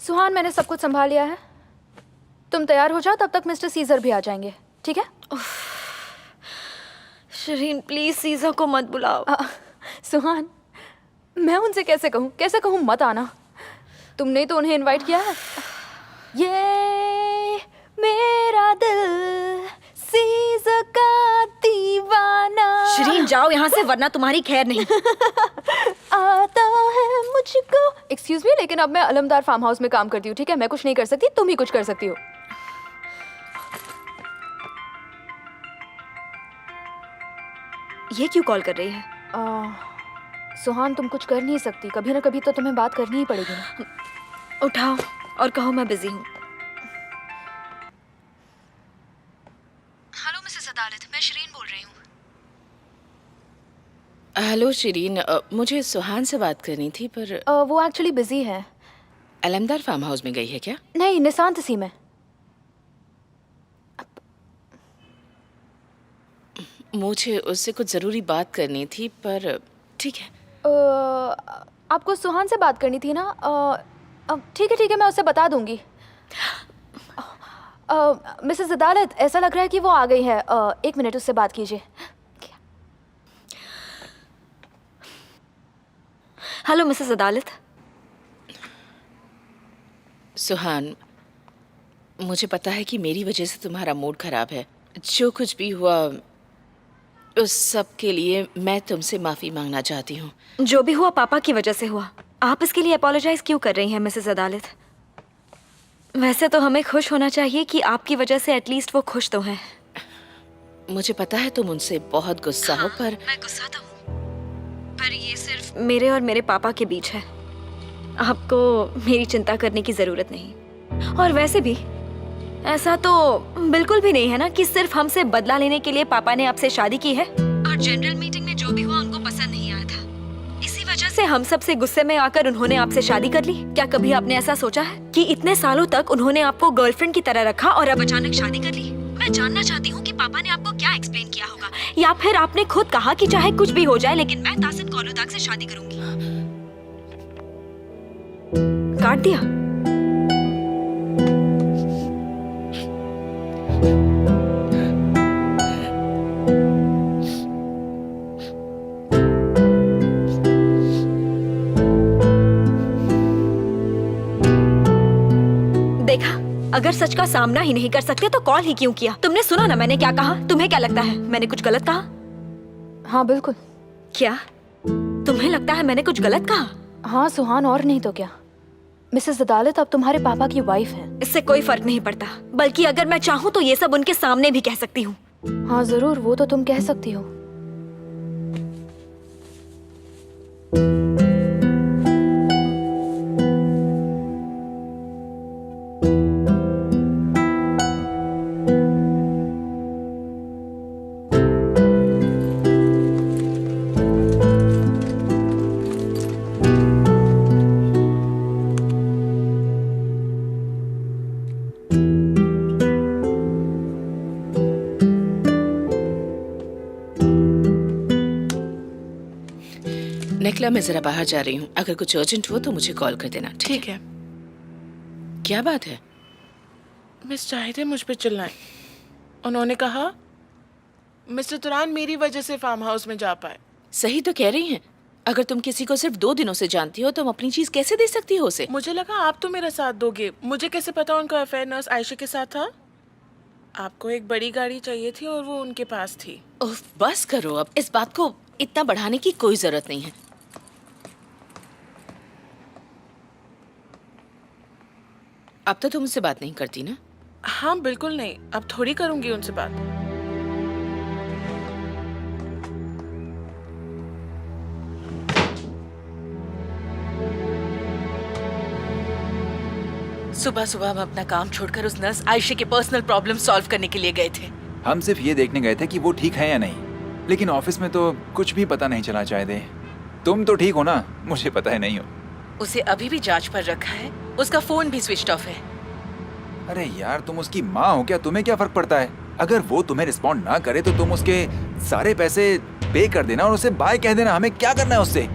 सुहान, मैंने सब कुछ संभाल लिया है। तुम तैयार हो जाओ, तब तक मिस्टर सीजर भी आ जाएंगे, ठीक है? शरीन प्लीज सीजर को मत बुलाओ। सुहान, मैं उनसे कैसे कहूँ मत आना। तुमने तो उन्हें इनवाइट किया है। ये मेरा दिल सीजर का दीवाना। शरीन जाओ यहाँ से, वरना तुम्हारी खैर नहीं। आता है मुझको। एक्सक्यूज मी, लेकिन अब मैं अलमदार फार्म हाउस में काम करती हूँ, ठीक है? मैं कुछ नहीं कर सकती, तुम ही कुछ कर सकती हो। ये क्यों कॉल कर रही है? सुहान, तुम कुछ कर नहीं सकती, कभी ना कभी तो तुम्हें बात करनी ही पड़ेगी ना। उठाओ और कहो मैं बिजी हूँ। हेलो मिसेस अदालत, मैं शरीन बोल रही हूँ। हेलो शरीन, मुझे सुहान से बात करनी थी, पर वो एक्चुअली बिजी है। अलमदार फार्म हाउस में गई है क्या? नहीं, निशांत सी में। मुझे उससे कुछ ज़रूरी बात करनी थी, पर ठीक है। आपको सुहान से बात करनी थी ना? ठीक है, मैं उससे बता दूंगी। मिसेस अदालत, ऐसा लग रहा है कि वो आ गई है। 1 मिनट, उससे बात कीजिए। हेलो मिसेस अदालत। सुहान, मुझे पता है कि मेरी वजह से तुम्हारा मूड खराब है। जो कुछ भी हुआ उस सब के लिए मैं तुमसे माफ़ी मांगना चाहती हूँ। जो भी हुआ पापा की वजह से हुआ। आप इसके लिए अपोलोजाइज क्यों कर रही हैं मिसेस अदालत? वैसे तो हमें खुश होना चाहिए कि आपकी वजह से एटलीस्ट वो खुश तो हैं। मुझे पता है तुम उनसे बहुत गुस्सा हो, पर मैं गुस्सा तो हूँ, पर ये सिर्फ मेरे और मेरे पापा के बीच है। आपको मेरी चिंता करने की जरूरत नहीं। और वैसे भी ऐसा तो बिल्कुल भी नहीं है ना कि सिर्फ हमसे बदला लेने के लिए पापा ने आपसे शादी की है। और जनरल मीटिंग में जो भी हुआ उनको पसंद नहीं आया था, इसी वजह से हम सब से गुस्से में आकर उन्होंने आपसे शादी कर ली। क्या कभी आपने ऐसा सोचा है कि इतने सालों तक उन्होंने आपको गर्लफ्रेंड की तरह रखा और अब अचानक शादी कर ली? मैं जानना चाहती हूँ कि पापा ने आपको क्या एक्सप्लेन किया होगा, या फिर आपने खुद कहा कि चाहे कुछ भी हो जाए लेकिन मैं तासिन कौलोदाग से शादी करूंगी। काट दिया। देखा, अगर सच का सामना ही नहीं कर सकते तो कॉल ही क्यों किया? तुमने सुना ना मैंने क्या कहा? तुम्हें क्या लगता है मैंने कुछ गलत कहा? हाँ बिल्कुल। क्या तुम्हें लगता है मैंने कुछ गलत कहा? हाँ सुहान, और नहीं तो क्या। मिसेस अदालत अब तुम्हारे पापा की वाइफ है। इससे कोई फर्क नहीं पड़ता, बल्कि अगर मैं चाहूँ तो ये सब उनके सामने भी कह सकती हूँ। हाँ जरूर, वो तो तुम कह सकती हो। निकला, मैं जरा बाहर जा रही हूँ। अगर कुछ अर्जेंट हो तो मुझे कॉल कर देना, ठीक है? क्या बात है? मिस जाहिद मुझ पे चिल्लाएं। उन्होंने कहा मिस्टर तुरान मेरी वजह से फार्म हाउस में जा पाए। सही तो कह रही हैं। अगर तुम किसी को सिर्फ 2 दिनों से जानती हो, तुम अपनी चीज कैसे दे सकती हो उसे? मुझे लगा आप तो मेरा साथ दोगे। मुझे कैसे पता उनका अफेयर नर्स आयशा के साथ था? आपको एक बड़ी गाड़ी चाहिए थी और वो उनके पास थी। उफ, बस करो अब। इस बात को इतना बढ़ाने की कोई जरूरत नहीं है। अब तो तुम मुझसे बात नहीं करती ना? हाँ बिल्कुल नहीं, अब थोड़ी करूंगी उनसे बात। सुबह सुबह हम अपना काम छोड़कर उस नर्स आयशा के पर्सनल प्रॉब्लम सॉल्व करने के लिए गए थे। हम सिर्फ ये देखने गए थे कि वो ठीक है या नहीं, लेकिन ऑफिस में तो कुछ भी पता नहीं चला। जायदे, तुम तो ठीक हो ना? मुझे पता है नहीं हो। उसे अभी भी जांच पर रखा है, उसका फोन भी स्विच ऑफ है। अरे यार, तुम उसकी माँ हो क्या? तुम्हें क्या फर्क पड़ता है? अगर वो तुम्हें रिस्पॉन्ड ना करे तो तुम उसके सारे पैसे पे कर देना और उसे बाय कह देना। हमें क्या करना है उससे?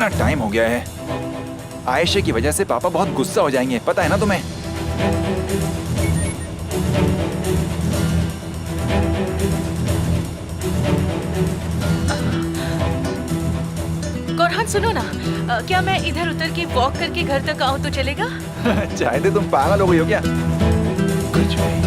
कितना टाइम हो गया है। आयशा की वजह से पापा बहुत गुस्सा हो जाएंगे, पता है ना तुम्हें। गौरहान सुनो ना, क्या मैं इधर उतर के वॉक करके घर तक आऊँ तो चलेगा? चाहते तुम पागल हो गई हो क्या? कुछ भी।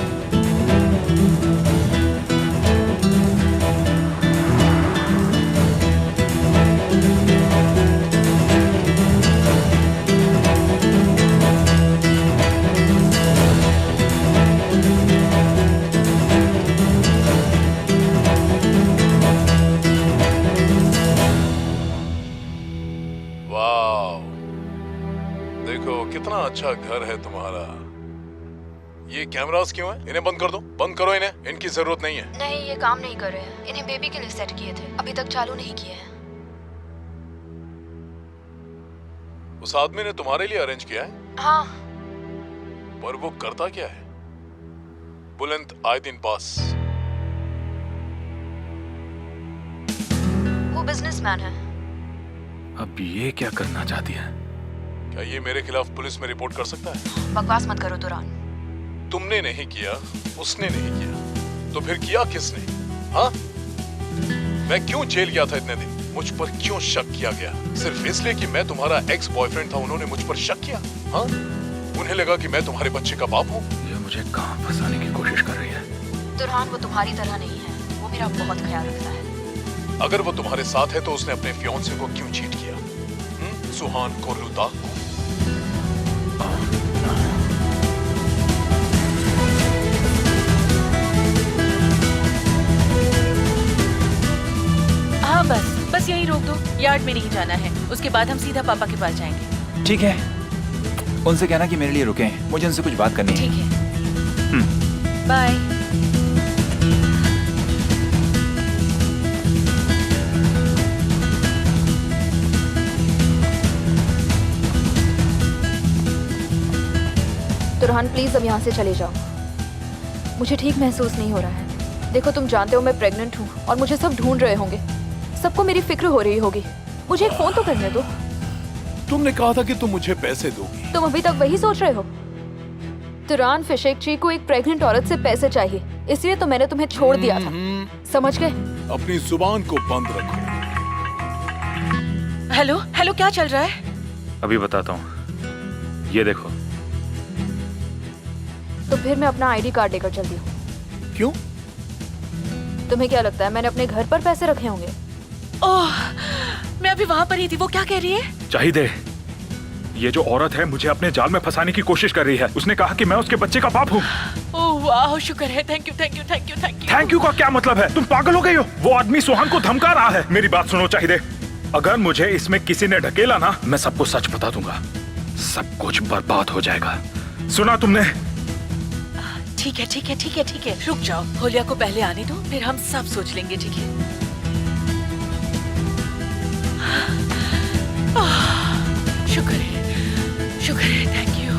वाह, देखो कितना अच्छा घर है तुम्हारा। ये कैमरास क्यों है? इन्हें बंद कर दो, बंद करो इन्हें, इनकी जरूरत नहीं है। नहीं, ये काम नहीं कर रहे हैं। इन्हें बेबी के लिए सेट किए थे, अभी तक चालू नहीं किए हैं। उस आदमी ने तुम्हारे लिए अरेंज किया है, हाँ, पर वो करता क्या है? बुलंद आए दिन पास। वो बिजनेसमैन है। अब ये क्या करना चाहती है? क्या ये मेरे खिलाफ पुलिस में रिपोर्ट कर सकता है? बकवास मत करो तुरान। तुमने नहीं किया, उसने नहीं किया, तो फिर किया किसने? हाँ, मैं क्यों जेल गया था इतने दिन? मुझ पर क्यों शक किया गया? सिर्फ इसलिए कि मैं तुम्हारा एक्स बॉयफ्रेंड था, उन्होंने मुझ पर शक किया? हाँ, उन्हें लगा कि मैं तुम्हारे बच्चे का बाप हूँ। ये मुझे कहाँ फंसाने की कोशिश कर रही है? तुरान, वो तुम्हारी तरह नहीं है। वो मेरा बहुत ख्याल रखता है। अगर वो तुम्हारे साथ है तो उसने अपने फियांसे को क्यों चीट किया? सुहान कोलुता। हाँ बस यहीं रोक दो, यार्ड में नहीं जाना है। उसके बाद हम सीधा पापा के पास जाएंगे। ठीक है, उनसे कहना कि मेरे लिए रुके, मुझे उनसे कुछ बात करनी है। ठीक है, बाय। तुरहान, प्लीज अब यहाँ से चले जाओ। मुझे ठीक महसूस नहीं हो रहा है। देखो, तुम जानते हो मैं प्रेग्नेंट हूँ और मुझे सब ढूंढ रहे होंगे। सबको मेरी फिक्र हो रही होगी। मुझे एक फोन तो करने दो। तुमने कहा था कि तुम मुझे पैसे दोगी। तुम अभी तक वही सोच रहे हो? तुरान फिशेकची को एक प्रेग्नेंट औरत से पैसे चाहिए, इसलिए तो मैंने तुम्हें छोड़ दिया था। समझ गए? अपनी जुबान को बंद रखो। हेलो हेलो, क्या चल रहा है? अभी बताता हूँ, ये देखो। तो फिर मैं अपना आईडी कार्ड लेकर चलती हूँ। क्यों? तुम्हें क्या लगता है मैंने अपने घर पर पैसे रखे होंगे? ओह, मैं अभी वहाँ पर ही थी। वो क्या कह रही है? चाहिए, ये जो औरत है मुझे अपने जाल में फंसाने की कोशिश कर रही है। उसने कहा कि मैं उसके बच्चे का बाप हूँ। ओह वाह, शुक्र है। Thank you thank you thank you thank you. Thank you का क्या मतलब है? तुम पागल हो गई हो? वो आदमी सुहान को धमका रहा है। मेरी बात सुनो चाहिए, अगर मुझे इसमें किसी ने ढकेला ना, मैं सबको सच बता दूंगा। सब कुछ बर्बाद हो जाएगा। सुना तुमने? ठीक है ठीक है ठीक है ठीक है, रुक जाओ। होलिया को पहले आने दो, फिर हम सब सोच लेंगे। ठीक है, शुक्र है, थैंक यू।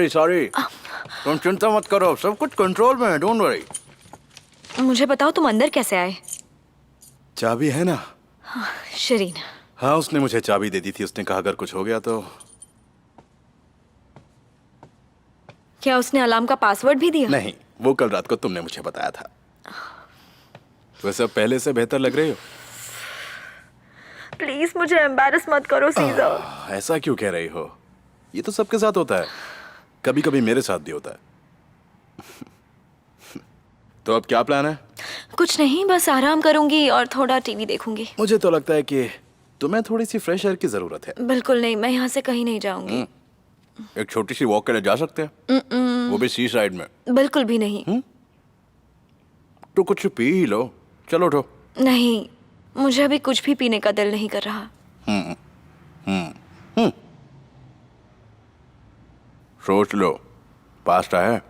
सॉरी तुम चिंता मत करो, सब कुछ कंट्रोल में है, डोंट वरी। मुझे बताओ, तुम अंदर कैसे आए? चाबी है ना? शरीन। हाँ, उसने मुझे चाबी दे दी थी। उसने कहा अगर कुछ हो गया तो। क्या उसने अलार्म का पासवर्ड भी दिया? नहीं, वो कल रात को तुमने मुझे बताया था। वैसे अब पहले से बेहतर लग रही हो। प्लीज मुझे एम्बैरस मत करो सीजर। ऐसा क्यों कह रही हो? ये तो सबके साथ होता है, कभी कभी मेरे साथ भी होता है। तो अब क्या प्लान है? कुछ नहीं, बस आराम करूंगी और थोड़ा टीवी देखूंगी। मुझे तो लगता है कि तुम्हें थोड़ी सी फ्रेश एयर की जरूरत है। बिल्कुल नहीं, मैं यहाँ से कहीं नहीं जाऊंगी। एक छोटी सी वॉक के लिए जा सकते हैं, वो भी सी साइड में। बिल्कुल भी नहीं। तो कुछ पी ही लो। चलो उठो। नहीं, मुझे अभी कुछ भी पीने का दिल नहीं कर रहा। सोच लो, पास्ता है,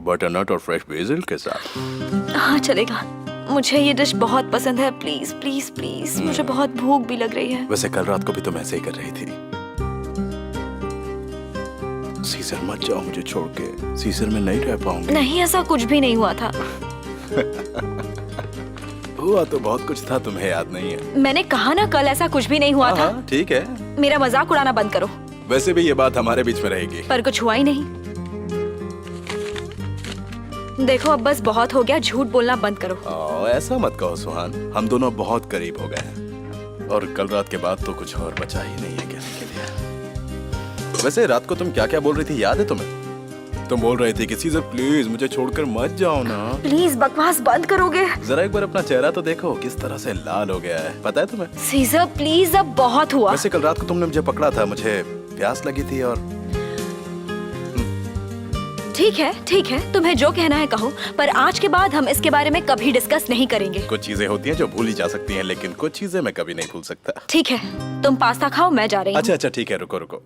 बटरनट और फ्रेश बेसिल के साथ। हाँ चलेगा, मुझे ये डिश बहुत पसंद है। प्लीज प्लीज प्लीज, मुझे बहुत भूख भी लग रही है। वैसे कल रात को भी तुम ऐसे ही कर रही थी। सीजर मत जाओ मुझे छोड़ के, सीजर में नहीं रह पाऊंगी। नहीं, ऐसा कुछ भी नहीं हुआ था। हुआ तो बहुत कुछ था, तुम्हें याद नहीं है। मैंने कहा ना, कल ऐसा कुछ भी नहीं हुआ था। हाँ, ठीक है। मेरा मजाक उड़ाना बंद करो। वैसे भी ये बात हमारे बीच में रहेगी। पर कुछ हुआ ही नहीं। देखो अब बस बहुत हो गया, झूठ बोलना बंद करो। ऐसा मत कहो सुहान, हम दोनों बहुत करीब हो गए हैं और कल रात के बाद तो कुछ और बचा ही नहीं है कहने के लिए। वैसे रात को तुम क्या क्या बोल रही थी, याद है तुम्हें? तुम बोल रही थी कि सीजर प्लीज मुझे छोड़कर मत जाओ ना। प्लीज बकवास बंद करोगे? जरा एक बार अपना चेहरा तो देखो, किस तरह से लाल हो गया है, पता है तुम्हें? सीजर प्लीज, अब बहुत हुआ। वैसे कल रात को तुमने मुझे पकड़ा था, मुझे प्यास लगी थी और ठीक है, तुम्हें जो कहना है कहो, पर आज के बाद हम इसके बारे में कभी डिस्कस नहीं करेंगे। कुछ चीजें होती हैं जो भूली जा सकती हैं, लेकिन कुछ चीजें मैं कभी नहीं भूल सकता। ठीक है, तुम पास्ता खाओ, मैं जा रही हूँ। अच्छा ठीक है, रुको रुको।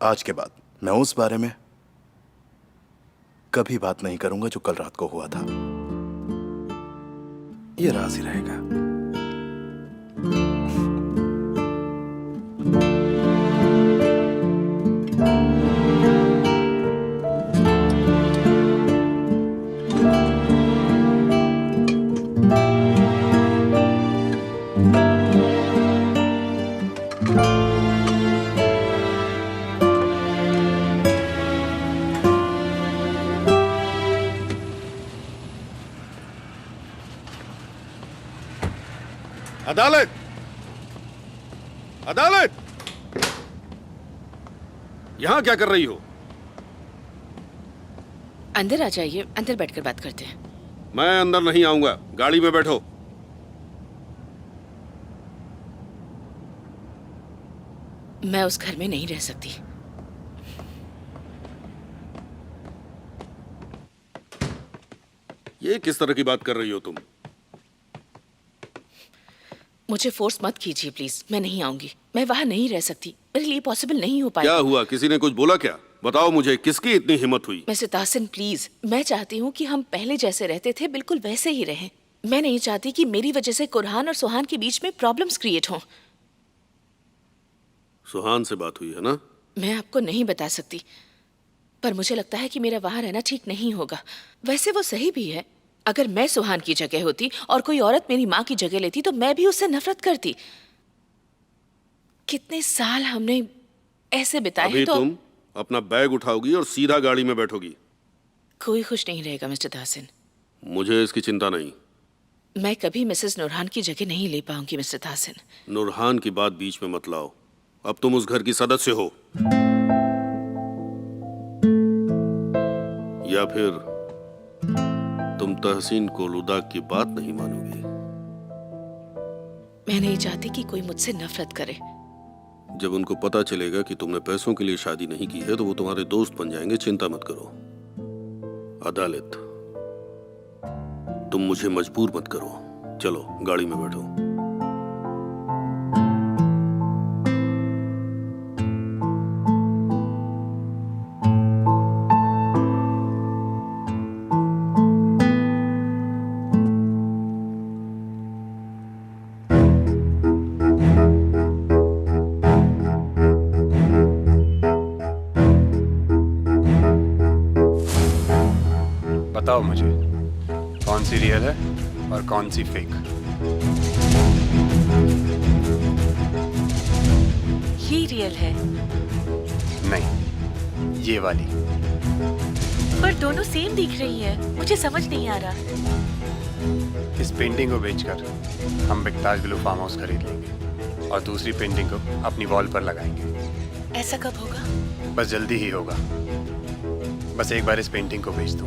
आज के बाद मैं उस बारे में कभी बात नहीं करूंगा जो कल रात को हुआ था। ये राज ही रहेगा। अदालत! अदालत! यहां क्या कर रही हो? अंदर आ जाइए, अंदर बैठकर बात करते हैं। मैं अंदर नहीं आऊंगा, गाड़ी में बैठो। मैं उस घर में नहीं रह सकती। ये किस तरह की बात कर रही हो तुम? मुझे फोर्स मत कीजिए प्लीज, मैं नहीं आऊंगी। मैं वहां नहीं रह सकती, मेरे लिए पॉसिबल नहीं हो पाएगा। क्या हुआ? किसी ने कुछ बोला क्या? बताओ मुझे, किसकी इतनी हिम्मत हुई? मिस्टर ताहसिन प्लीज, मैं चाहती हूँ कि हम पहले जैसे रहते थे बिल्कुल वैसे ही रहें। मैं नहीं चाहती कि मेरी वजह से कुरहान और सुहान के बीच में प्रॉब्लम्स क्रिएट हों। सुहान से बात हुई है ना? मैं आपको नहीं बता सकती, पर मुझे लगता है कि मेरा वहां रहना ठीक नहीं होगा। वैसे वो सही भी है। अगर मैं सुहान की जगह होती और कोई औरत मेरी माँ की जगह लेती तो मैं भी उससे नफरत करती। कितने साल हमने ऐसे बिताए हैं। तो तुम अपना बैग उठाओगी और सीधा गाड़ी में बैठोगी। कोई खुश नहीं रहेगा मिस्टर ताहसिन। मुझे इसकी चिंता नहीं। मैं कभी मिसेस नूरहान की जगह नहीं ले पाऊंगी मिस्टर ताहसिन। नूरहान की बात बीच में मत लाओ। अब तुम उस घर की सदस्य हो, या फिर तुम तहसीन कोलुदा की बात नहीं मानोगी। मैं नहीं चाहती कि कोई मुझसे नफरत करे। जब उनको पता चलेगा कि तुमने पैसों के लिए शादी नहीं की है तो वो तुम्हारे दोस्त बन जाएंगे। चिंता मत करो। अदालत, तुम मुझे मजबूर मत करो। चलो गाड़ी में बैठो। बताओ मुझे, कौन सी रियल है और कौन सी फेक? ये रियल है। नहीं, ये वाली। पर दोनों सेम दिख रही है, मुझे समझ नहीं आ रहा। इस पेंटिंग को बेचकर हम बेकताज ब्लू फार्म हाउस खरीद लेंगे और दूसरी पेंटिंग को अपनी वॉल पर लगाएंगे। ऐसा कब होगा? बस जल्दी ही होगा। बस एक बार इस पेंटिंग को बेच दो।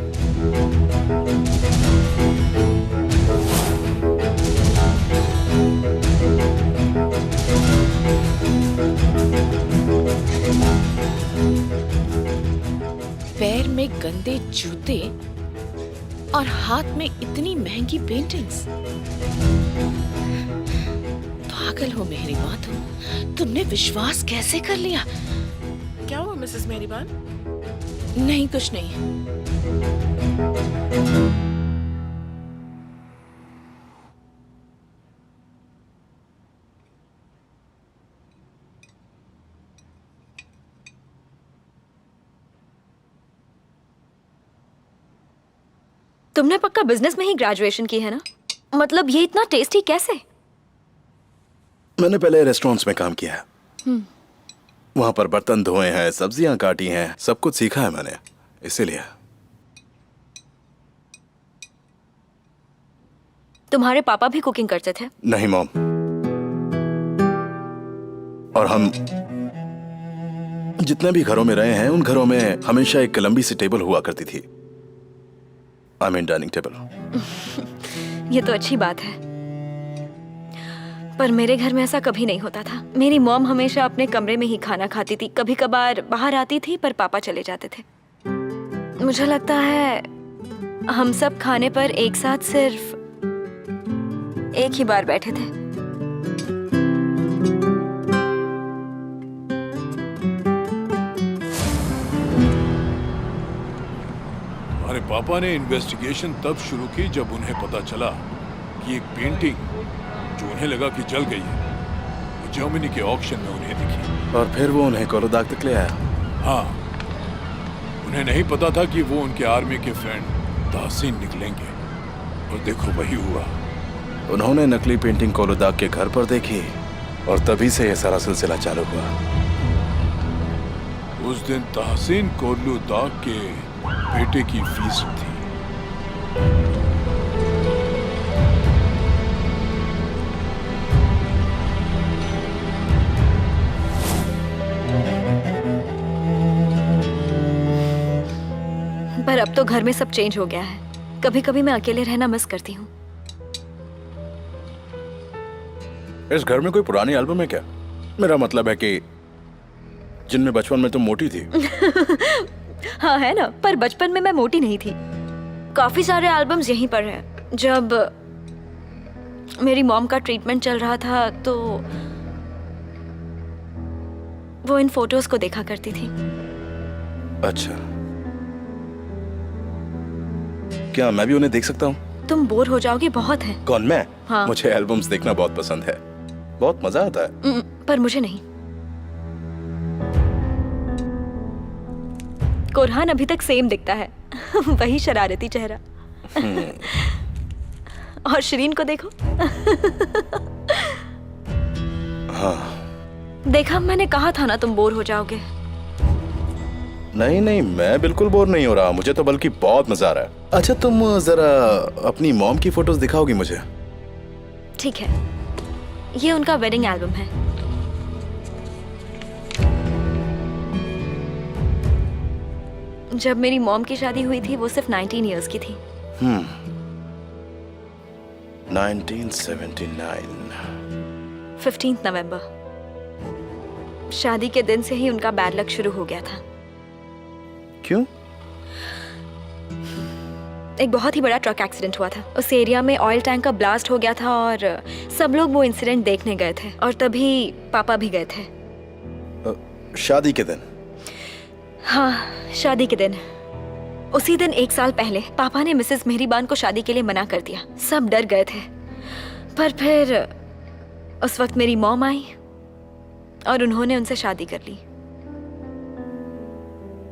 पैर में गंदे जूते और हाथ में इतनी महंगी पेंटिंग्स। पागल हो मेरी माँ तुमने विश्वास कैसे कर लिया? क्या हुआ मिसेस मेरीबान? नहीं, कुछ नहीं। तुमने पक्का बिजनेस में ही ग्रेजुएशन की है ना? मतलब ये इतना टेस्टी कैसे? मैंने पहले रेस्टोरेंट्स में काम किया है। वहां पर बर्तन धोए हैं, सब्जियां काटी हैं, सब कुछ सीखा है मैंने, इसीलिए। तुम्हारे पापा भी कुकिंग करते थे? नहीं मॉम, और हम जितने भी घरों में रहे हैं उन घरों में हमेशा एक लंबी सी टेबल हुआ करती थी। I mean dining table. ये तो अच्छी बात है, पर मेरे घर में ऐसा कभी नहीं होता था। मेरी मॉम हमेशा अपने कमरे में ही खाना खाती थी, कभी कभार बाहर आती थी, पर पापा चले जाते थे। मुझे लगता है हम सब खाने पर एक साथ सिर्फ एक ही बार बैठे थे। हमारे पापा ने इन्वेस्टिगेशन तब शुरू की जब उन्हें पता चला कि एक पेंटिंग जो उन्हें लगा कि जल गई है, वो जर्मनी के ऑक्शन में उन्हें दिखी। और फिर वो उन्हें कोलोदाग तक ले आया। हाँ, उन्हें नहीं पता था कि वो उनके आर्मी के फ्रेंड तहसीन निकलेंगे, और देखो वही हुआ। उन्होंने नकली पेंटिंग कोलोदाग के घर पर देखी और तभी से यह सारा सिलसिला चालू हुआ। उस दिन तहसीन कोलोदाग के बेटे की फीस थी। पर अब तो घर में सब चेंज हो गया है। कभी कभी मैं अकेले रहना मिस करती हूँ। इस घर में कोई पुरानी एल्बम है क्या? मेरा मतलब है कि जिनमें बचपन में तुम मोटी थी। हाँ है ना, पर बचपन में मैं मोटी नहीं थी। काफी सारे एल्बम्स यहीं पर हैं। जब मेरी मॉम का ट्रीटमेंट चल रहा था तो वो इन फोटोज को देखा करती थी। अच्छा, क्या मैं भी उन्हें देख सकता हूँ? तुम बोर हो जाओगे, बहुत है। कौन, मैं? हाँ। मुझे एल्बम्स देखना बहुत पसंद है, बहुत मजा आता है। पर मुझे नहीं। कोरहान अभी तक सेम दिखता है। वही शरारती चेहरा। और शिरीन को देखो। हाँ। देखा, मैंने कहा था ना तुम बोर हो जाओगे। नहीं नहीं, मैं बिल्कुल बोर नहीं हो रहा, मुझे तो बल्कि बहुत मजा आ रहा है। अच्छा, तुम जरा अपनी मॉम की फोटोज दिखाओगी मुझे? ठीक है, ये उनका वेडिंग एल्बम है। जब मेरी मॉम की शादी हुई थी वो सिर्फ 19 इयर्स की थी। 1979। 15 नवंबर। शादी के दिन से ही उनका बैड लक शुरू हो गया था। क्यों? एक बहुत ही बड़ा ट्रक एक्सीडेंट हुआ था। उस एरिया में ऑयल टैंक का ब्लास्ट हो गया था और सब लोग वो इंसिडेंट देखने गए थे, और तभी पापा भी गए थे। शादी के दिन? हाँ, शादी के दिन। उसी दिन 1 साल पहले पापा ने मिसेस मेहरीबान को शादी के लिए मना कर दिया। सब डर गए थे, पर फिर उस वक्त मेरी मॉम आई और उन्होंने उनसे शादी कर ली।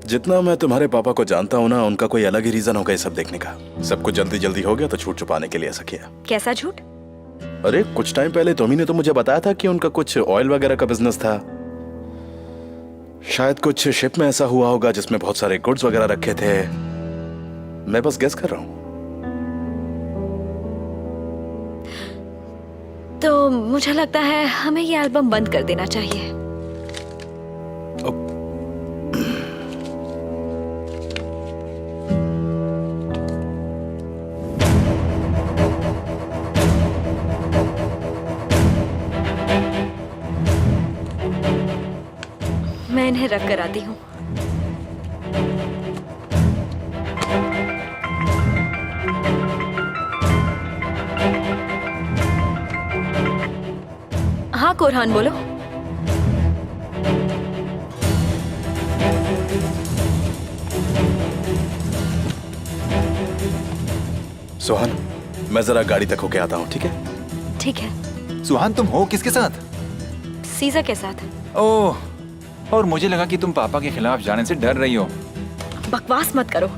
जितना मैं तुम्हारे पापा को जानता हूँ ना, उनका कोई अलग ही रीजन होगा ये सब देखने का। सब कुछ जल्दी जल्दी हो गया तो छूट छुपाने के लिए ऐसा किया। कैसा झूठ? अरे कुछ टाइम पहले तुम्ही ने तो मुझे बताया था कि उनका कुछ ऑयल वगैरह का बिजनेस था। शायद कुछ शिप में ऐसा हुआ होगा जिसमें बहुत सारे गुड्स वगैरह रखे थे। मैं बस गेस कर रहा हूँ। तो मुझे लगता है हमें ये एल्बम बंद कर देना चाहिए। मैं इन्हें रख कर आती हूँ। कोरहान बोलो। सुहान, मैं जरा गाड़ी तक होके आता हूँ, ठीक है? ठीक है। सुहान, तुम हो किसके साथ? सीजा के साथ। ओह, और मुझे लगा कि तुम पापा के खिलाफ जाने से डर रही हो। बकवास मत करो,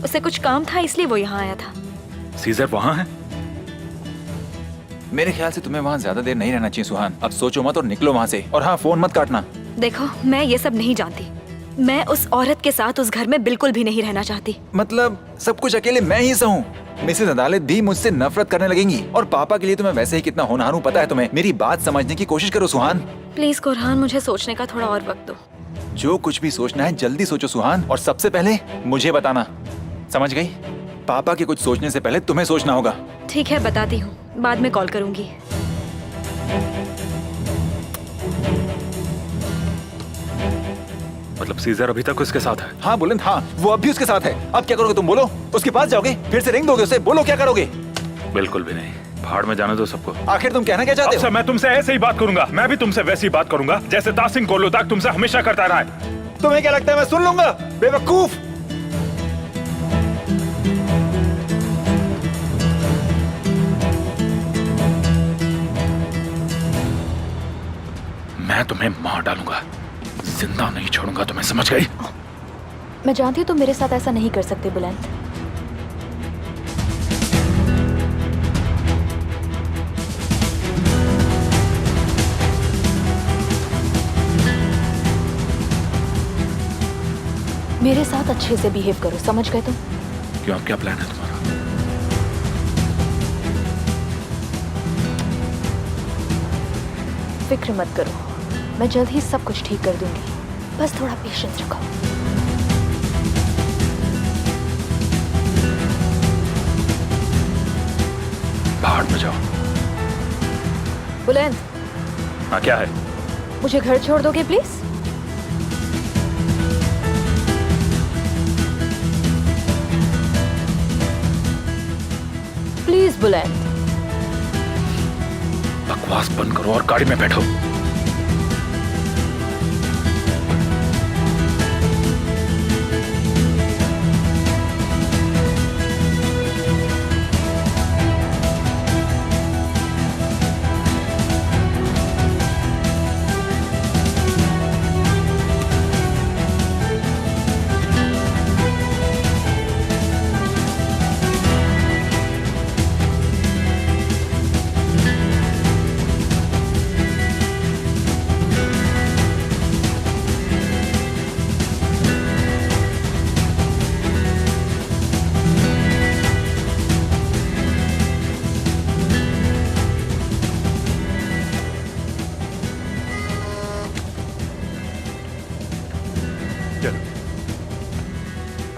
उसे कुछ काम था इसलिए वो यहाँ आया था। सीजर वहाँ है? मेरे ख्याल से तुम्हें वहाँ ज्यादा देर नहीं रहना चाहिए सुहान। अब सोचो मत और निकलो वहाँ से। और हाँ, फोन मत काटना। देखो, मैं ये सब नहीं जानती। मैं उस औरत के साथ उस घर में बिल्कुल भी नहीं रहना चाहती। मतलब सब कुछ अकेले मैं ही सहूं? मिसेस अदालत भी मुझसे नफरत करने लगेंगी। और पापा के लिए तो मैं वैसे ही कितना होनहार हूँ, पता है तुम्हें। मेरी बात समझने की कोशिश करो सुहान। प्लीज कोरहान, मुझे सोचने का थोड़ा और वक्त दो। जो कुछ भी सोचना है जल्दी सोचो सुहान, और सबसे पहले मुझे बताना, समझ गई? पापा के कुछ सोचने से पहले तुम्हें सोचना होगा। ठीक है, बताती हूँ, बाद में कॉल करूंगी। मतलब सीजर अभी तक उसके साथ है? हाँ बुलंद, हाँ, वो अब भी उसके साथ है। अब क्या करोगे तुम? बोलो। उसके पास जाओगे, फिर से रिंग दोगे उसे? बोलो क्या करोगे? बिल्कुल भी नहीं, भाड़ में जाने दो सबको। आखिर तुम कहना क्या चाहते हो? अब से मैं तुमसे ऐसे ही बात करूंगा। मैं भी तुमसे वैसी बात करूंगा जैसे तासिन कोलोदाक तुमसे हमेशा करता रहा है। तुम्हें क्या लगता है मैं सुन लूंगा? बेवकूफ। मैं तुम्हें मार डालूंगा, जिंदा नहीं छोड़ूंगा तुम्हें, समझ गई? मैं जानती हूँ तुम मेरे साथ ऐसा नहीं कर सकते बुलंद। मेरे साथ अच्छे से बिहेव करो, समझ गए तुम? क्यों, अब क्या प्लान है तुम्हारा? फिक्र मत करो, मैं जल्द ही सब कुछ ठीक कर दूंगी। बस थोड़ा पेशेंस रखो। भाड़ में जाओ। बुलंद, हाँ क्या है? मुझे घर छोड़ दोगे प्लीज? प्लीज बुलंद। बकवास बंद करो और गाड़ी में बैठो।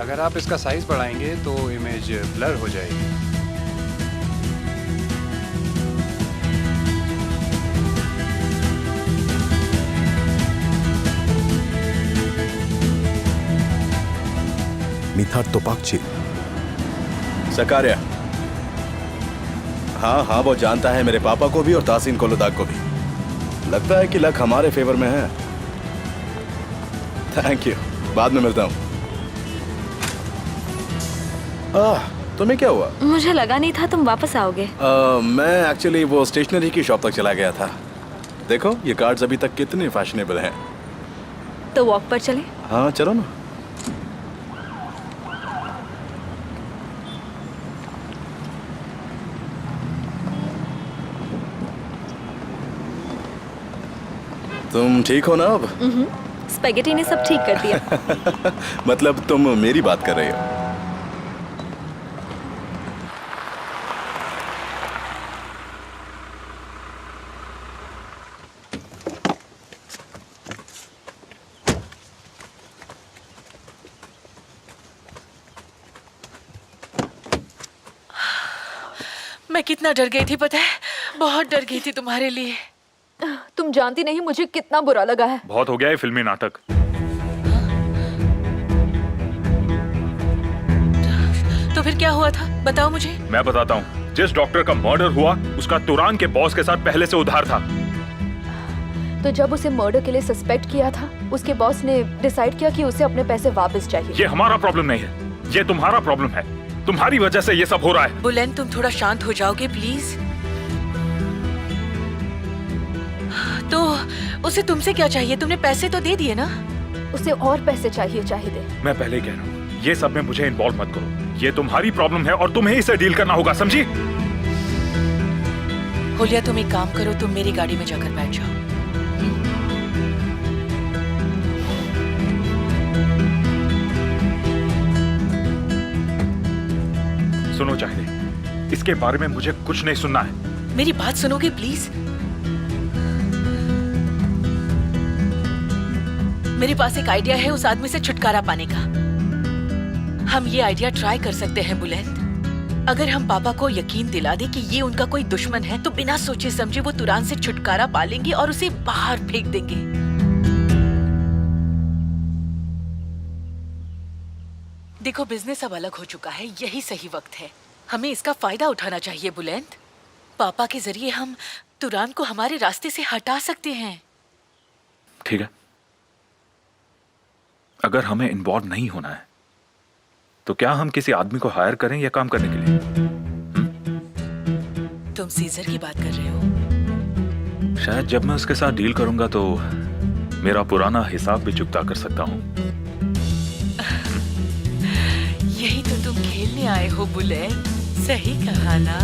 अगर आप इसका साइज बढ़ाएंगे तो इमेज ब्लर हो जाएगी। मिथार तोपाकची। सकारिया। हाँ हाँ, वो जानता है मेरे पापा को भी और तासीन कोलोदाक को भी। लगता है कि लक हमारे फेवर में है। थैंक यू, बाद में मिलता हूँ। तुम्हें क्या हुआ? मुझे लगा नहीं था तुम वापस आओगे। मैं एक्चुअली वो स्टेशनरी की शॉप तक चला गया था। देखो ये कार्ड्स अभी तक कितने फैशनेबल हैं। तो वॉक पर चले? हाँ चलो ना। तुम ठीक हो ना अब? स्पेगेटी ने सब ठीक कर दिया। मतलब तुम मेरी बात कर रही हो? मैं कितना डर गई थी पता है? बहुत डर गई थी तुम्हारे लिए। तुम जानती नहीं मुझे कितना बुरा लगा है। बहुत हो गया है फिल्मी नाटक। तो फिर क्या हुआ था, बताओ मुझे। मैं बताता हूँ। जिस डॉक्टर का मर्डर हुआ उसका तुरान के बॉस के साथ पहले से उधार था। तो जब उसे मर्डर के लिए सस्पेक्ट किया था, उसके बॉस ने डिसाइड किया कि उसे अपने पैसे वापस चाहिए। ये हमारा प्रॉब्लम नहीं है, ये तुम्हारा प्रॉब्लम है। तुम्हारी वजह से ये सब हो रहा है। बुलेन, तुम थोड़ा शांत हो जाओगे प्लीज? तो उसे तुमसे क्या चाहिए? तुमने पैसे तो दे दिए ना? उसे और पैसे चाहिए, चाहिए। मैं पहले ही कह रहा हूँ, ये सब में मुझे इन्वॉल्व मत करो। ये तुम्हारी प्रॉब्लम है और तुम्हें इसे डील करना होगा, समझी? होलिया, तुम एक काम करो, तुम मेरी गाड़ी में जाकर बैठ जाओ। सुनो चाहिए, इसके बारे में मुझे कुछ नहीं सुनना है। मेरी बात सुनोगे प्लीज? मेरे पास एक आइडिया है उस आदमी से छुटकारा पाने का। हम ये आइडिया ट्राई कर सकते हैं बुलेंद। अगर हम पापा को यकीन दिला दे कि ये उनका कोई दुश्मन है, तो बिना सोचे समझे वो तुरान से छुटकारा पा लेंगे और उसे बाहर फेंक देंगे। देखो, बिजनेस अब अलग हो चुका है, यही सही वक्त है। हमें इसका फायदा उठाना चाहिए बुलेंद। पापा के जरिए हम तुरान को हमारे रास्ते से हटा सकते हैं। ठीक है, अगर हमें इन्वॉल्व नहीं होना है तो क्या हम किसी आदमी को हायर करें या काम करने के लिए? तुम सीजर की बात कर रहे हो? शायद जब मैं उसके साथ डील करूंगा तो मेरा पुराना हिसाब भी चुकता कर सकता हूं। यही तो तुम खेलने आए हो बुलेन, सही कहा ना?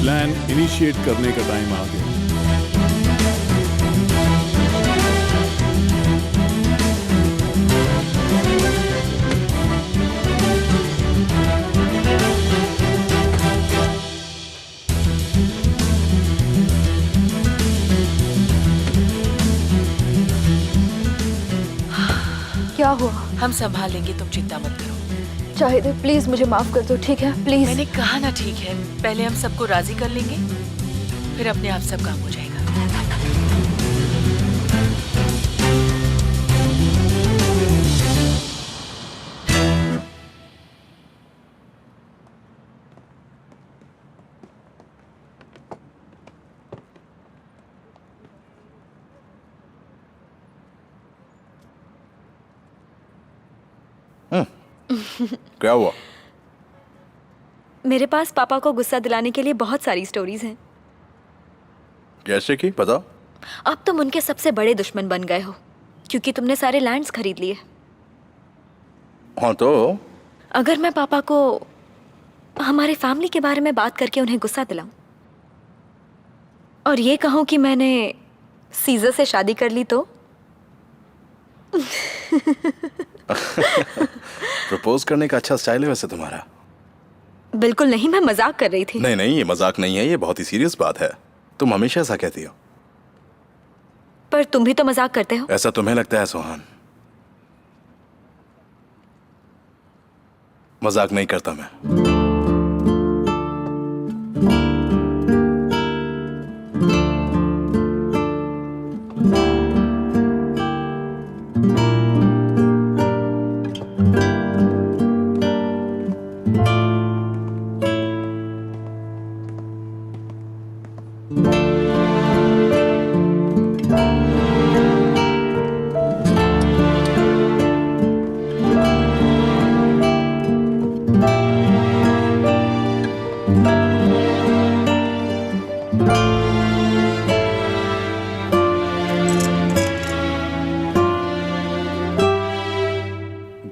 प्लान इनिशिएट करने का टाइम आ गया। क्या हुआ? हम संभाल लेंगे, तुम चिंता मत करो। चाहिए प्लीज मुझे माफ कर दो, ठीक है? प्लीज। मैंने कहा ना, ठीक है। पहले हम सबको राजी कर लेंगे, फिर अपने आप सब काम हो जाएगा। क्या हुआ? मेरे पास पापा को गुस्सा दिलाने के लिए बहुत सारी स्टोरीज हैं। जैसे कि बताओ। अब तुम उनके सबसे बड़े दुश्मन बन गए हो क्योंकि तुमने सारे लैंड्स खरीद लिए। हाँ तो अगर मैं पापा को हमारे फैमिली के बारे में बात करके उन्हें गुस्सा दिलाऊं और ये कहूं कि मैंने सीजर से शादी कर ली तो? प्रपोज करने का अच्छा स्टाइल है वैसे तुम्हारा। बिल्कुल नहीं, मैं मजाक कर रही थी। नहीं नहीं, ये मजाक नहीं है, ये बहुत ही सीरियस बात है। तुम हमेशा ऐसा कहती हो। पर तुम भी तो मजाक करते हो। ऐसा तुम्हें लगता है सोहान? मजाक नहीं करता मैं।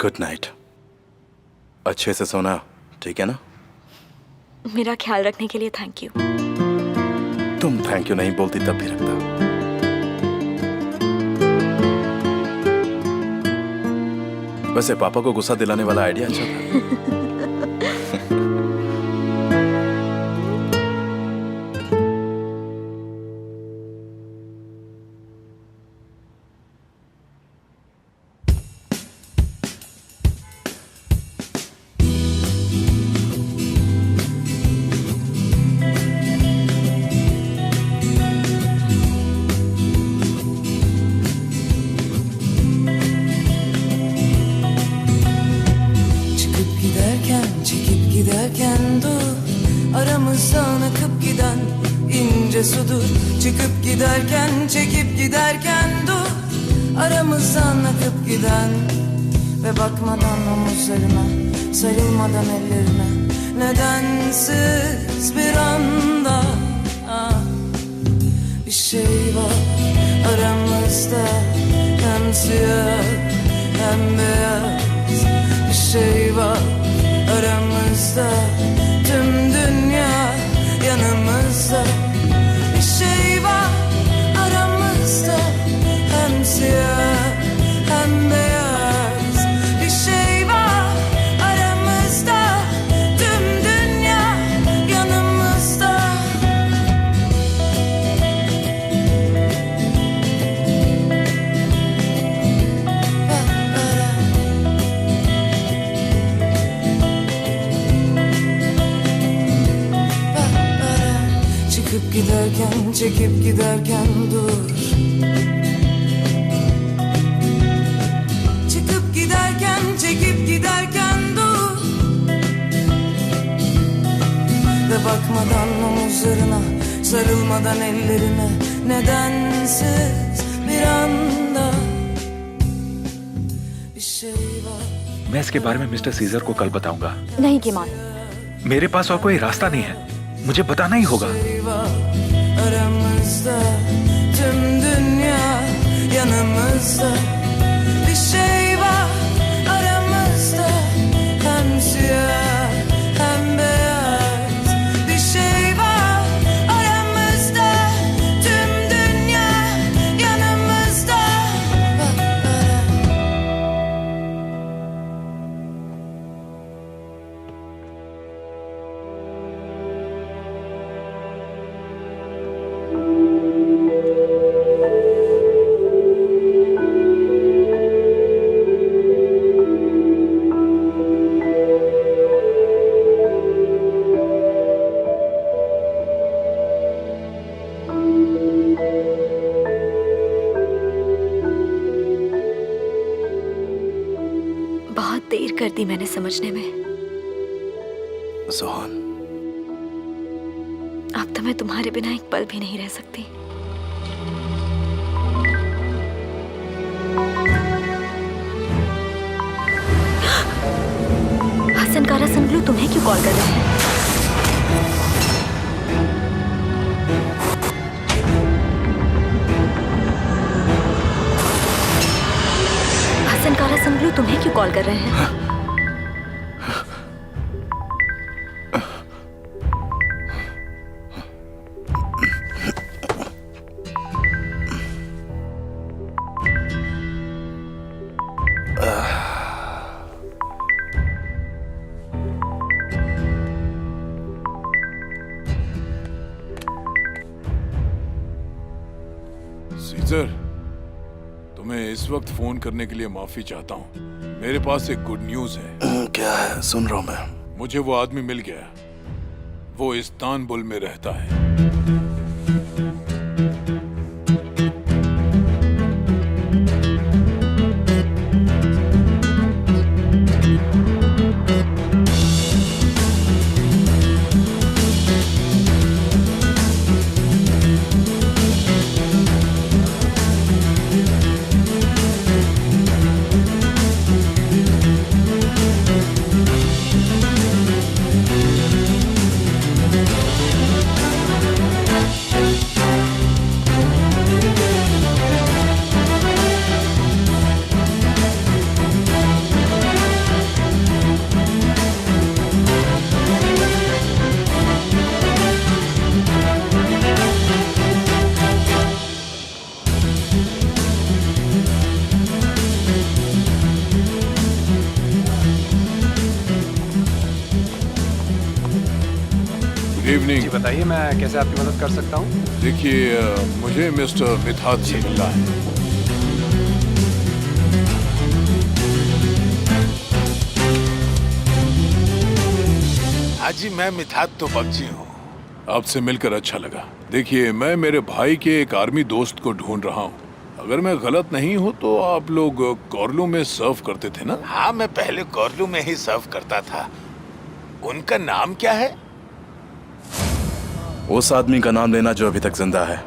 Good night. अच्छे से सोना, ठीक है ना? मेरा ख्याल रखने के लिए थैंक यू। तुम थैंक यू नहीं बोलती तब भी रखता। वैसे पापा को गुस्सा दिलाने वाला आइडिया अच्छा था। giderken dur, aramızdan akıp giden ince sudur. Çıkıp giderken, çekip giderken dur, aramızdan akıp giden. Ve bakmadan omuzlarına, sarılmadan ellerine, nedensiz bir anda bir şey var aramızda, hem siyah hem beyaz. Bir şey var aramızda, tüm dünya yanımızda. Bir şey var aramızda, hem siyah hem beyaz. Bir şey var aramızda, tüm dünya yanımızda. Çıkıp giderken, çekip giderken dur. Çıkıp giderken, çekip giderken dur. Ve bakmadan omuzlarına, sarılmadan ellerine, nedensiz bir anda bir şey var. मैं इसके बारे में mister scissor को कल बताऊंगा। नहीं कीमान, मेरे पास और कोई रास्ता नहीं है, मुझे बताना ही होगा। Aramızda, tüm dünya yanımızda. Bir şey var aramızda, hem siyah hem beyaz. Bir şey var aramızda, tüm dünya yanımızda. बहुत देर कर दी मैंने समझने में। सुहान, अब तो मैं तुम्हारे बिना एक पल भी नहीं रह सकती। हसन कारा संगलू तुम्हें क्यों कॉल कर रहे हैं? हसन कारा संगलू तुम्हें क्यों कॉल कर रहे हैं? सीजर, तुम्हें इस वक्त फोन करने के लिए माफी चाहता हूँ। मेरे पास एक गुड न्यूज है। क्या है? सुन रहा हूं मैं। मुझे वो आदमी मिल गया। वो इस्तांबुल में रहता है। इवनिंग। जी बताइए, मैं कैसे आपकी मदद कर सकता हूँ? देखिए, मुझे मिस्टर मिथात से मिलना है। हाँ जी, मैं मिथात तो बख्शी हूँ। आपसे मिलकर अच्छा लगा। देखिए, मैं मेरे भाई के एक आर्मी दोस्त को ढूंढ रहा हूँ। अगर मैं गलत नहीं हूँ तो आप लोग कोरलू में सर्व करते थे ना? हाँ, मैं पहले कोरलू में ही सर्व करता था। उनका नाम क्या है? उस आदमी का नाम लेना जो अभी तक जिंदा है।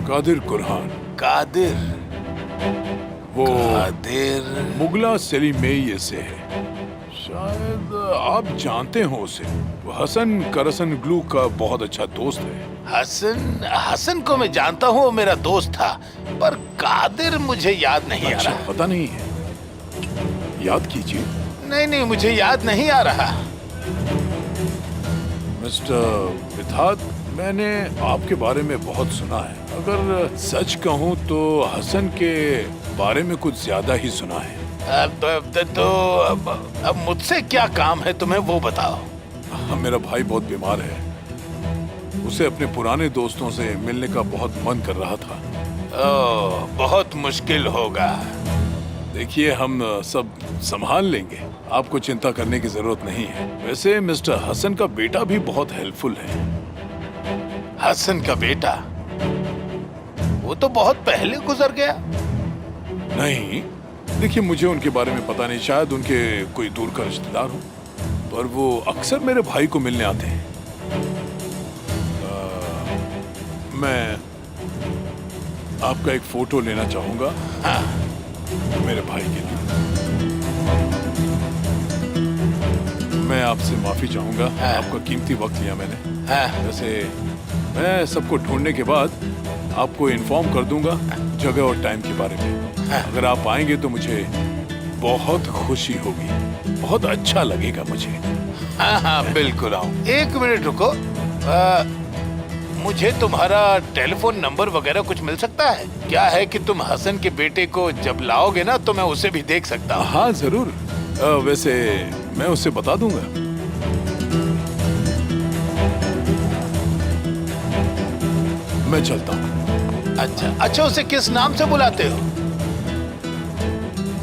कादिर कुरहान। कादिर। वो कादिर मुगला सेलिमेये से है। शायद आप जानते हो उसे। वो हसन करसन ग्लू का बहुत अच्छा दोस्त है। हसन को मैं जानता हूँ, वो मेरा दोस्त था, पर कादिर मुझे याद नहीं आ रहा। पता नहीं है, याद कीजिए। नहीं, मुझे याद नहीं आ रहा। मिस्टर मिथात, मैंने आपके बारे में बहुत सुना है। अगर सच कहूँ तो हसन के बारे में कुछ ज्यादा ही सुना है। अब मुझसे क्या काम है तुम्हें, वो बताओ। मेरा भाई बहुत बीमार है। उसे अपने पुराने दोस्तों से मिलने का बहुत मन कर रहा था। ओह, बहुत मुश्किल होगा। देखिए, हम सब संभाल लेंगे, आपको चिंता करने की जरूरत नहीं है। वैसे मिस्टर हसन का बेटा भी बहुत हेल्पफुल है। हसन का बेटा? वो तो बहुत पहले गुजर गया। नहीं, देखिए, मुझे उनके बारे में पता नहीं, शायद उनके कोई दूर का रिश्तेदार हो, पर वो अक्सर मेरे भाई को मिलने आते हैं। मैं आपका एक फोटो लेना चाहूंगा। हाँ। मेरे भाई के लिए। मैं आपसे माफी चाहूंगा। हाँ। आपका कीमती वक्त लिया मैंने। हाँ। वैसे मैं सबको ढूंढने के बाद आपको इन्फॉर्म कर दूंगा जगह और टाइम के बारे में। हाँ। अगर आप आएंगे तो मुझे बहुत खुशी होगी, बहुत अच्छा लगेगा मुझे। हाँ, बिल्कुल आऊं। एक मिनट रुको, मुझे तुम्हारा टेलीफोन नंबर वगैरह कुछ मिल सकता है? क्या है कि तुम हसन के बेटे को जब लाओगे ना तो मैं उसे भी देख सकता हूँ। हाँ, जरूर। वैसे मैं उसे बता दूंगा। मैं चलता हूँ। अच्छा, उसे किस नाम से बुलाते हो?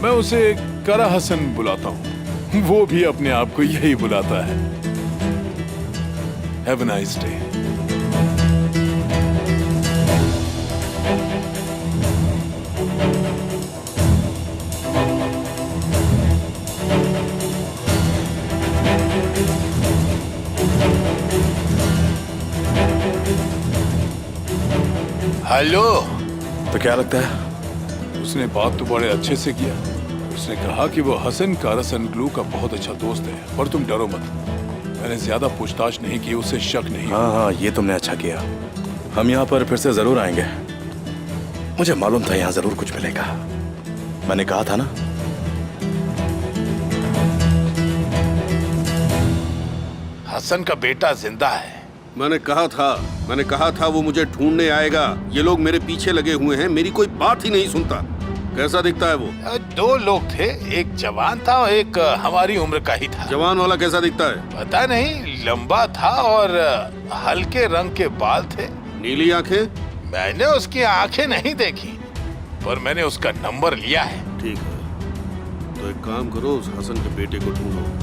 मैं उसे करा हसन बुलाता हूँ। वो भी अपने आप को यही बुलाता है। Have a nice day. Hello. तो क्या लगता है? उसने बात तो बड़े अच्छे से किया। उसने कहा कि वो हसन कारसन ग्लू का बहुत अच्छा दोस्त है, पर तुम डरो मत। मैंने ज्यादा पूछताछ नहीं की, उसे शक नहीं। हाँ, ये तुमने अच्छा किया। हम यहाँ पर फिर से जरूर आएंगे। मुझे मालूम था यहाँ जरूर कुछ मिलेगा। मैंने कहा था ना। हसन का बेटा जिंदा है। मैंने कहा था वो मुझे ढूंढने आएगा। ये लोग मेरे पीछे लगे हुए हैं, मेरी कोई बात ही नहीं सुनता। कैसा दिखता है वो? 2 लोग थे, एक जवान था और एक हमारी उम्र का ही था। जवान वाला कैसा दिखता है? पता नहीं, लंबा था और हल्के रंग के बाल थे। नीली आंखें? मैंने उसकी आंखें नहीं देखी, पर मैंने उसका नंबर लिया है। ठीक है, तो एक काम करो, उस हसन के बेटे को ढूंढो।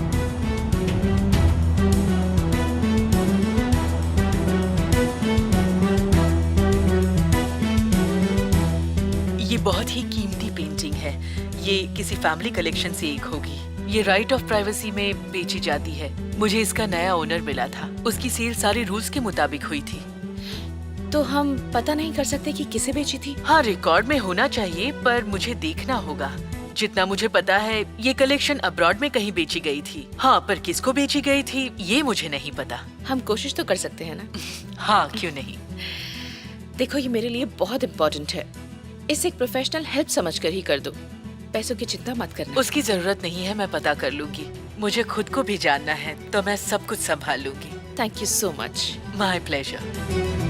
ये बहुत ही कीमती पेंटिंग है। ये किसी फैमिली कलेक्शन से एक होगी। ये राइट ऑफ प्राइवेसी में बेची जाती है। मुझे इसका नया ओनर मिला था। उसकी सेल सारे रूल्स के मुताबिक हुई थी। तो हम पता नहीं कर सकते कि किसे बेची थी? हाँ, रिकॉर्ड में होना चाहिए, पर मुझे देखना होगा। जितना मुझे पता है ये कलेक्शन अब्रॉड में कहीं बेची गई थी। हाँ, पर किसको बेची गई थी ये मुझे नहीं पता। हम कोशिश तो कर सकते हैं ना? हाँ, क्यों नहीं। देखो, ये मेरे लिए बहुत इम्पोर्टेंट है। इसे एक प्रोफेशनल हेल्प समझकर ही कर दो। पैसों की चिंता मत करना। उसकी जरूरत नहीं है, मैं पता कर लूंगी। मुझे खुद को भी जानना है, तो मैं सब कुछ संभाल लूंगी। Thank you so much. My pleasure.